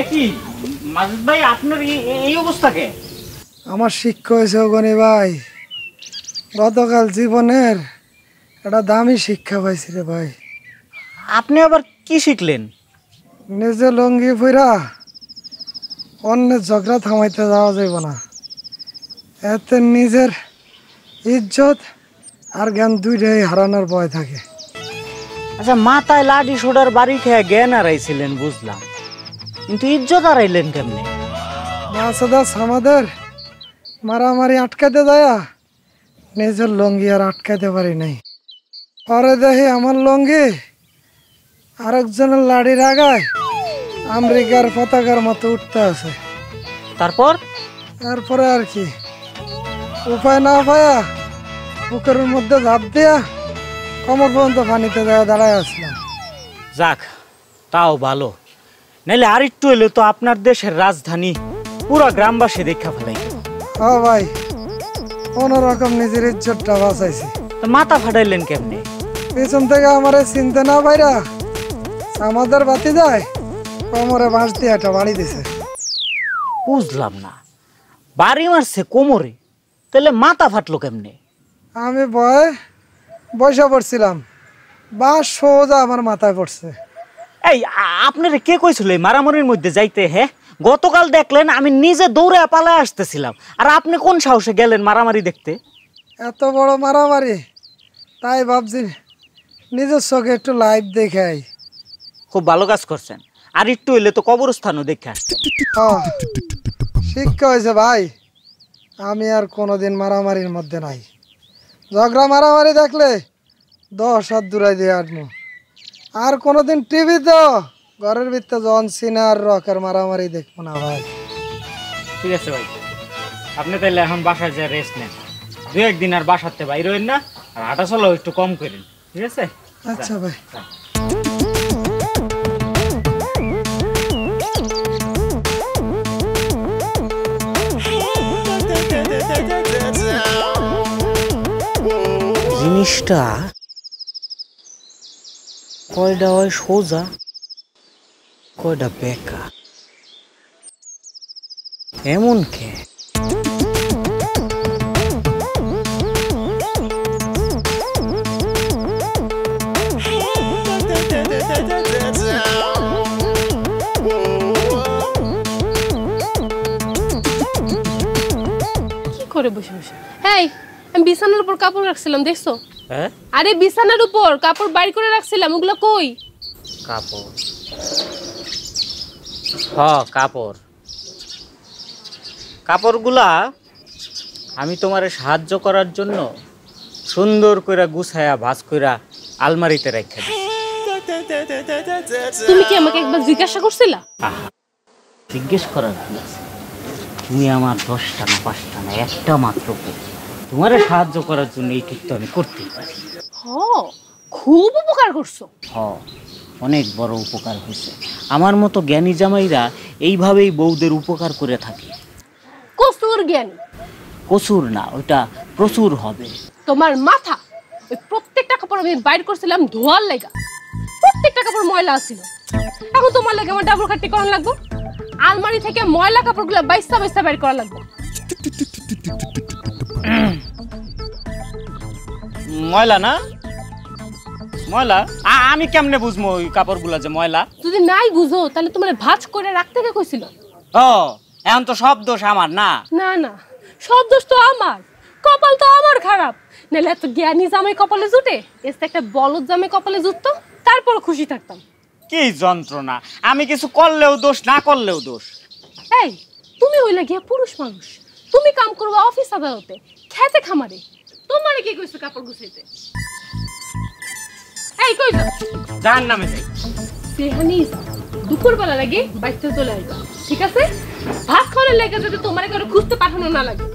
কি মাসুদ ভাই আপনার এই অবস্থা কে? আমার শিক্ষা হয়েছে গনি ভাই, গতকাল জীবনের একটা দামি শিক্ষা পাইছি রে ভাই। আপনি আবার কি শিখলেন? নিজে লঙ্গি ফুরা অন্যের ঝগড়া থামাইতে যাওয়া যাইব না, এতে নিজের ইজ্জত আর জ্ঞান দুইটাই হারানোর ভয় থাকে। আচ্ছা, মাথায় লাঠি সোডার বাড়ি খেয়ে জ্ঞান হারাইছিলেন বুঝলাম, কিন্তু ইজ্জত হারাইলেন কেমনে? মাছদাস আমাদের মারামারি আটকাতে যায়, নিজের লঙ্গি আর আটকাতে পারি নাই। পরে দেখি আমার লঙ্গি আরেকজনের লাড়ির আগায় আমেরিকার পতাকার মতো উঠতে আছে। তারপরে আর কি উপায় না পায়া পুকুরের মধ্যে ঝাঁপ দিয়া কমর পর্যন্ত পানিতে দাঁড়ায় আসলাম। যাক, তাও ভালো, নাইলে আর একটু এলে তো আপনার দেশের রাজধানী পুরা গ্রামবাসী দেখা ফেলাই। ও ভাই, কোন রকম নিজের ইজ্জতটা বাঁচাইছি। মাথা ফাটাইলেন কেমনে? পিছন থেকে আমারে চিনতে না পাইরা আমাদের বাতি যায় কোমরে বাঁশ দিয়ে একটা বাড়ি দিছে। বুঝলাম না, বাড়ি মারছে কোমরে, তাহলে মাথা ফাটলো কেমনে? আমি বসে পড়ছিলাম, বাঁশ সোজা আমার মাথায় পড়ছে। এই আপনারে কে কইছিল এই মারামারির মধ্যে যাইতে? হ্যাঁ, গতকাল দেখলেন আমি নিজে দৌড়ে পালায় আসতেছিলাম, আর আপনি কোন সাহসে গেলেন মারামারি দেখতে? এত বড় মারামারি, তাই ভাবছি নিজের চোখে একটু লাইভ দেখে আই। খুব ভালো কাজ করছেন, আর একটু হইলে তো কবরস্থানও দেখে আসতে। শিক্ষা হয়েছে ভাই, আমি আর কোনোদিন মারামারির মধ্যে নাই। ঝগড়া মারামারি দেখলে 10 হাত দূরাই দিয়ে আটমু। আর কোনোদিন টিভিতে ঘরের ভিতরে জন সিনা আর রকের মারামারি দেখবো না ভাই। ঠিক আছে ভাই, আপনি তাহলে এখন বাসায় যা রেস্ট নেন, 2-1 দিন আর বাসাতে বাইরে হইন না, আর হাঁটা চলাও একটু কম করেন, ঠিক আছে? আচ্ছা ভাই। জিনিসটা কয়টা হয় সোজা, কয়টা বেকা, এমন কে? করে বসে বসে এই আমি বিছানার উপর কাপড় রাখছিলাম, দেখছো? হ্যাঁ, আরে বিছানার উপর কাপড় বাইর করে রাখছিলাম, ওগুলো কই? কাপড়? হ্যাঁ, কাপড়গুলা আমি তোমারে সাহায্য করার জন্য সুন্দর করে গুছায়া ভাঁজ কইরা আলমারিতে রেখে দিই। তুমি কি আমাকে একবার জিজ্ঞাসা করছিলা? জিজ্ঞেস করার কি আছে? তুমি আমার 10টা না 5টা না একটা মাত্র তোমারে সাহায্য করার জন্য এইটুকু তো আমি করতেই পারি। খুব উপকার করছো। অনেক বড় উপকার হয়েছে। আমার মতো জ্ঞানী জামাইরা এইভাবেই বউদের উপকার করে থাকে। কসুর জ্ঞানী? কসুর না, ওটা প্রচুর হবে। তোমার মাথা, ওই প্রত্যেকটা কাপড় আমি বাইর করছিলাম ধোয়ার লাগা, প্রত্যেকটা কাপড় ময়লা ছিল। এখন তোমার লাগে আমার ডাবল খাটনি করার লাগবে, আলমারি থেকে ময়লা কাপড়গুলো বাইসা বাইসা বাইর করা লাগবে। ময়লা না ময়লা, আমি কেমনে বুঝবো ওই কাপড়গুলা যে ময়লা? যদি নাই বুঝো তাহলে তোমার ভাঁজ করে রাখতে কে কইছিল? এখন তো সব দোষ আমার না? না না, সব দোষ তো আমার, কপাল তো আমার খারাপ। নাহলে এত জ্ঞানী জামাই কপালে জুটে, এসে একটা বলদ জামাই কপালে জুটতো, তারপর খুশি থাকতাম। কি যন্ত্রণা, আমি কিছু করলেও দোষ, না করলেও দোষ। এই তুমি হইলা গিয়া পুরুষ মানুষ, তুমি কাম করবা অফিস আদালতে, খেতে খামারে, তোমারে কি কইছে কাপড় গুছাইতে? এই কই যাও? জাহান্নামে যাই। সেহানি দুপুরবেলা লাগে বাইতে চলে আসবা, ঠিক আছে? ভাত খাওয়ার লাগে যদি তোমারে করে খুঁজতে পাঠানো না লাগে।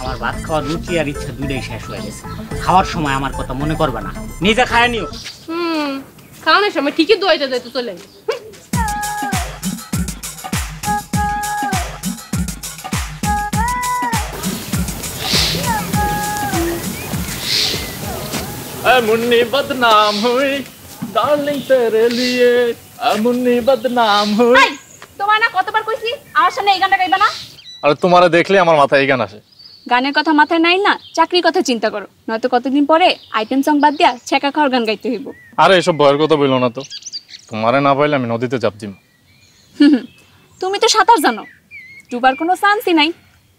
আমার ভাত খাওয়ার রুচি আর ইচ্ছা দুইটাই শেষ হয়ে গেছে। খাওয়ার সময় আমার কথা মনে করবে না, নিজে খায় নিও। খাওয়ানোর সময় ঠিকই দোয়াইটা যাইতে চলে আসবে। मुन्नी बदनाम हुई डार्लिंग तेरे लिए मुन्नी बदनाम हुई। হয় না? কতবার কইছি আমার সামনে এই গানটা গাইবা না? আরে তোমারে দেখলে আমার মাথায় এই গান আসে। গানের কথা মাথায় নাই না, চাকরির কথা চিন্তা করো, নয়তো কতদিন পরে আইটেম সং বাদ দিয়া ছেঁকা খাওয়ার গান গাইতে হইব। আরে এসব ভয়ের কথা বললো না তো, তোমারে না পাইলে আমি নদীতে চাপ দিম। তুমি তো সাঁতার জানো, ডুবার কোনো চান্সই নাই।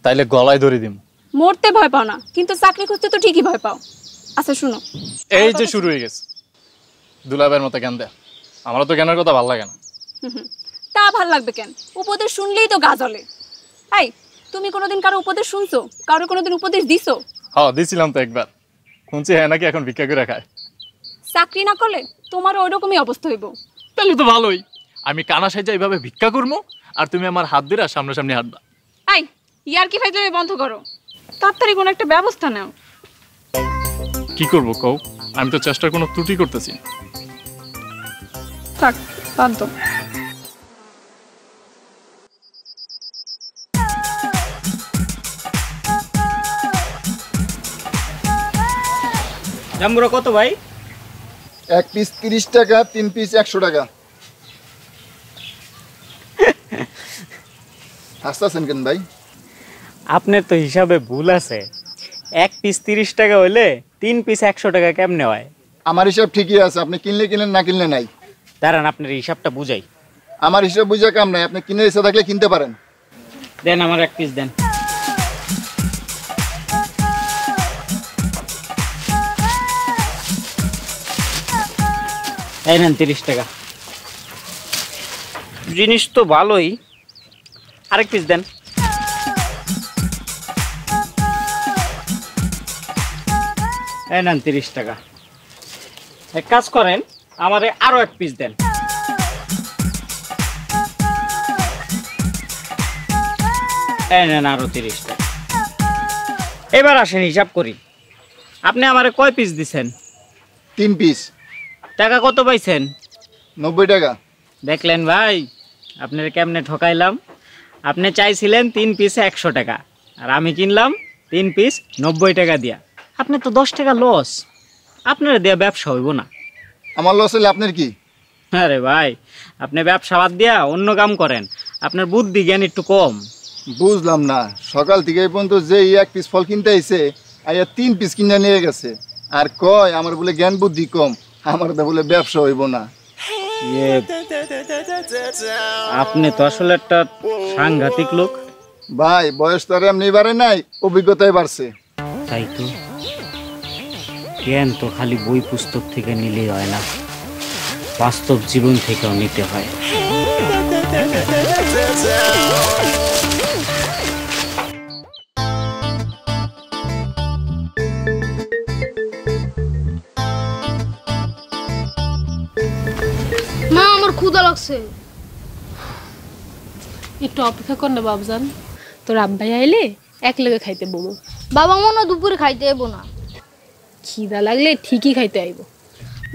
তাইলে গলায় ধরে দিম। মরতে ভয় পাও না, কিন্তু চাকরি খুঁজতে তো ঠিকই ভয় পাও। আচ্ছা শুনো, এই যে শুরু হয়ে গেছে দুলাবের মতো জ্ঞান দেয়া। আমারও তো জ্ঞানের কথা ভালো লাগে না। তা ভাল লাগবে কেন? উপদেশ শুনলেই তো গা জ্বলে। এই, তুমি কোনোদিন কারো উপদেশ শুনছো? কারো কোনোদিন উপদেশ দিছো? হ্যাঁ দিছিলাম তো একবার, শুনছি হ্যাঁ নাকি এখন ভিক্ষা করে খায়। চাকরি না করলে তোমারও ওইরকমই অবস্থা হইব। তাহলে তো ভালোই, আমি কানা সাইজা এইভাবে ভিক্ষা করবো আর তুমি আমার হাত দিয়ে সামনাসামনি হাঁটবা। এই, ইয়ার কি ফাইজলামি বন্ধ করো, তাড়াতাড়ি কোনো একটা ব্যবস্থা নাও। কি করবো কও? আমি তো চেষ্টার কোনো ত্রুটি করতেছি না। থাক, বাদ দাও। জাম্বুরা কত ভাই? 1 পিস 30 টাকা, 3 পিস 100 টাকা। হাসতেছেন কেন ভাই? আপনার তো হিসাবে ভুল আছে। 1 পিস 30 টাকা হইলে 3 পিস 100 টাকা কেমনে হয়? আমার হিসাব ঠিকই আছে, আপনি কিনলে কিনেন, না কিনলে নাই। দাঁড়ান আপনার হিসাবটা বুঝাই। আমার হিসাব বুঝে কাম নাই, আপনি কিনে ইচ্ছা থাকলে কিনতে পারেন। দেন আমার 1 পিস দেন। এই নেন 30 টাকা। জিনিস তো ভালোই, আরেক পিস দেন। এই নেন 30 টাকা। এক কাজ করেন, আমারে আরো 1 পিস দেন। এই নেন আরো 30 টাকা। এবার আসেন হিসাব করি। আপনি আমারে কয় পিস দিছেন? 3 পিস। টাকা কত পাইছেন? 90 টাকা। দেখলেন ভাই, আপনার কেমনে ঠকাইলাম। আপনি চাইছিলেন 3 পিসে 100 টাকা, আর আমি কিনলাম 3 পিস 90 টাকা দিয়া। আপনি তো 10 টাকা লস। আপনার দেয়া ব্যবসা হইব না। আমার লস হলে আপনার কি? আরে ভাই, আপনি ব্যবসা বাদ দিয়া অন্য কাম করেন। আপনার বুদ্ধি জ্ঞান একটু কম। বুঝলাম না, সকাল থেকে এই পর্যন্ত যে 1 পিস ফল কিনতে আইছে, আইয়া 3 পিস কিনে নিয়ে গেছে, আর কয় আমার বলে জ্ঞান বুদ্ধি কম, আমার তো বলে ব্যবসা হইব না। আপনি তো আসলে একটা সাংঘাতিক লোক। ভাই বয়স তো আর এমনি বাড়ে নাই, অভিজ্ঞতাই বাড়ছে। তাই তো, জ্ঞান তো খালি বই পুস্তক থেকে নিলেই হয় না, বাস্তব জীবন থেকেও নিতে হয়। মা আমার ক্ষুধা লাগছে। একটু অপেক্ষা কর না বাবজান, তোর আব্বাই আইলে এক লগে খাইতে বমু। বাবা মনে হয় দুপুরে খাইতে এবো না। খিদা লাগলে ঠিকই খাইতে আইব।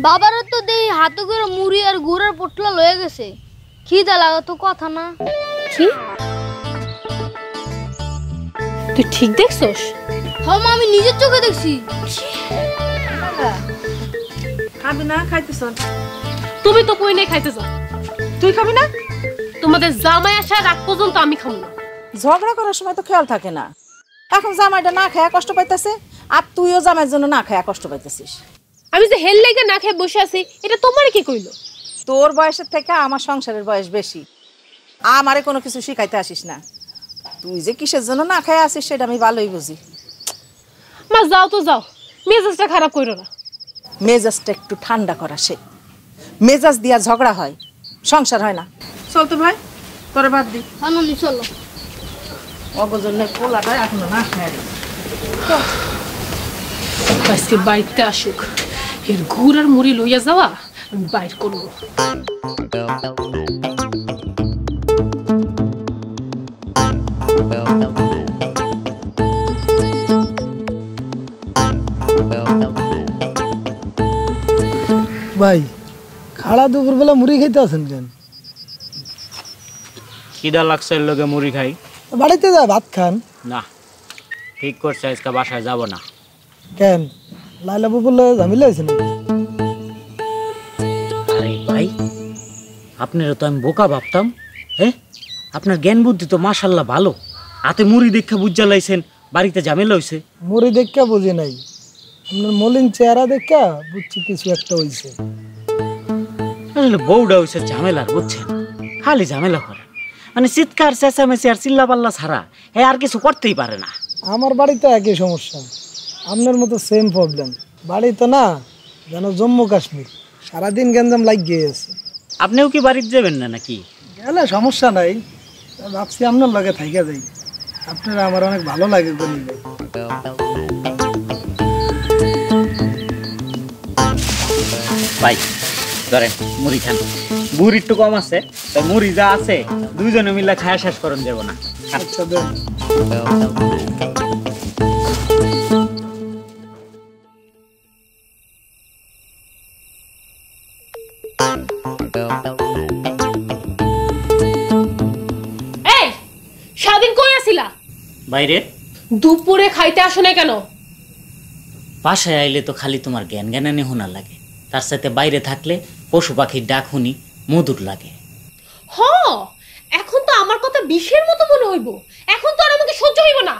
বাবার তো দেই হাতে করে মুড়ি আর গুড়ের পোটলা লয়ে গেছে। খিদা লাগা তো কথা না। কি তুই ঠিক দেখছস? হ্যাঁ মা, আমি নিজের চোখে দেখছি। খাবি না? খাইতেছ? তুমি তো কই নাই খাইতে যা। তুই খাবি না? তোমাদের জামাই আসার রাত পর্যন্ত আমি খাবো না। ঝগড়া করার সময় তো খেয়াল থাকে না। এখন জামাইটা না খায়া কষ্ট পাইতেছে, আর তুইও জামাইয়ের জন্য না খায়া কষ্ট পাইতেছিস। আমি যে হেল লাগে না খেয়ে বসে আছি, এটা তোমার কি কইলো? তোর বয়সের থেকে আমার সংসারের বয়স বেশি, আমারে কোনো কিছু শিখাইতে আসিস না। তুই যে কিসের জন্য না খায়া আসিস সেটা আমি ভালোই বুঝি। মা যাও তো যাও, মেজাজটা খারাপ কইরো না। মেজাজটা একটু ঠান্ডা করা সে। মেজাজ দিয়া ঝগড়া হয়, সংসার হয় না। চল তো ভাই, তোরে বাদ দি। আনন্দ চলো। অগজনের পোলাটা এখনো না খায়। আজকে বাড়িতে আসুক, এর গুড় আর মুড়ি লইয়া যাওয়া আমি বাইর করবো। ভাই খাড়া দুপুরবেলা মুড়ি খাইতে আছেন কেন? খিদা লাগছে, এর লগে মুড়ি খাই। বাড়িতে যা ভাত খান। না, ঠিক করছে, আজকে বাসায় যাব না। কেন? লাইলা বলে ঝামেলা হয়েছে নাকি? আরে ভাই, আপনারা তো আমি বোকা ভাবতাম। হ্যাঁ, আপনার জ্ঞান বুদ্ধি তো মাশাল্লাহ ভালো। হাতে মুড়ি দেখা বুঝা লাইছেন বাড়িতে ঝামেলা হইছে। মুড়ি দেখা বুঝি নাই, আপনার মলিন চেহারা দেখা বুঝছি কিছু একটা হইছে। আসলে বউটা হইছে ঝামেলার, বুঝছেন? খালি ঝামেলা করে, মানে চিৎকার চেঁচামেচি আর চিল্লা পাল্লা ছাড়া হ্যাঁ আর কিছু করতেই পারে না। আমার বাড়িতে একই সমস্যা, আপনার মতো সেম প্রবলেম। বাড়ি তো না যেন জম্মু কাশ্মীর, সারাদিন গ্যাঞ্জাম লাগিয়ে আছে। আপনিও কি বাড়িতে যাবেন না নাকি? গেলে সমস্যা নাই, ভাবছি আপনার লগে থাইকা যাই, আপনারা আমার অনেক ভালো লাগে গনি ভাই। ভাই ধরেন মুড়ি খান, বুড়ি একটু কম আছে, তাই মুড়ি যা আছে দুইজনে মিলে খায়া শেষ করুন যাব না। আচ্ছা দেন। এই সারাদিন কই আছিলা? বাইরে। দুপুরে খাইতে আসো না কেন? বাসায় আইলে তো খালি তোমার জ্ঞান জ্ঞানানি হোনা লাগে, তার সাথে বাইরে থাকলে পশু পাখির ডাক শুনি মধুর লাগে। হ, এখন তো আমার কথা বিষের মতো মনে হইব, এখন তো আর আমাকে সহ্য হইব না।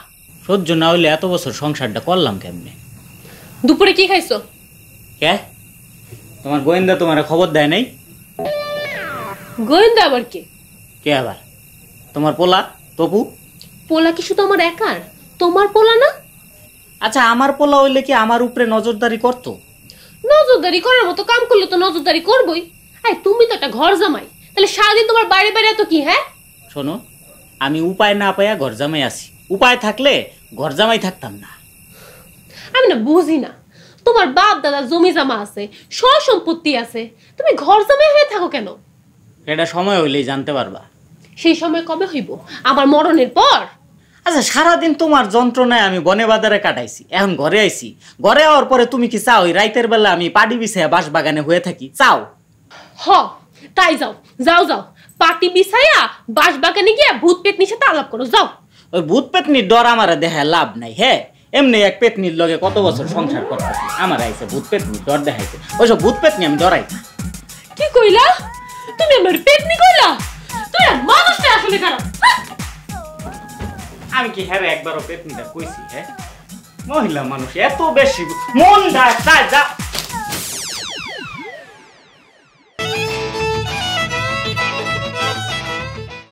সহ্য না হইলে এত বছর সংসারটা করলাম কেমনে? দুপুরে কি খাইছো? কে তোমার গোয়েন্দা তোমার খবর দেয় নাই? গোয়েন্দা আবার কে? কে আবার? তোমার পোলা তপু। পোলা কি শুধু আমার একার? তোমার পোলা না? আচ্ছা আমার পোলা হইলে কি আমার উপরে নজরদারি করতো? নজরদারি করার মতো কাম করলে তো নজরদারি করবই। আই তুমি তো একটা ঘর জামাই, তাহলে সারাদিন তোমার বাইরে বাইরে তো কি? হ্যাঁ শোনো, আমি উপায় না পাইয়া ঘর জামাই আছি, উপায় থাকলে ঘর জামাই থাকতাম না। আমি না বুঝি না, তোমার বাপ দাদা জমি জমা আছে, সব সম্পত্তি আছে, তুমি ঘর জামাই হয়ে থাকো কেন? এটা সময় হইলেই জানতে পারবা। সেই সময় কবে হইব? আমার মরণের পর? আচ্ছা সারাদিন তোমার যন্ত্রণায় আমি বনে বাজারে কাটাইছি, এখন ঘরে আইছি, ঘরে আওয়ার পরে তুমি কি চাও এই রাইতের বেলা আমি পাটি বিছাইয়া বাঁশ বাগানে হয়ে থাকি? চাও? হ, তাই যাও যাও যাও, পাটি বিছাইয়া বাঁশ বাগানে গিয়ে ভূত পেতনির সাথে আলাপ করো, যাও। ওই ভূত পেতনির ডর আমার দেখা লাভ নাই। হ্যাঁ এমনি এক পেতনির লগে কত বছর সংসার করতেছি, আমার আইছে ভূত পেতনির ডর দেখাইছে। ওইসব ভূত পেতনি আমি ডরাই না। কি কইলা? তুমি আমার পেতনি কইলা? তুই মানুষটা আসলে খারাপ। আমি কি হ্যাঁ একবারও পেতনিটা কইছি? হ্যাঁ মহিলা মানুষ এত বেশি মন যায় যা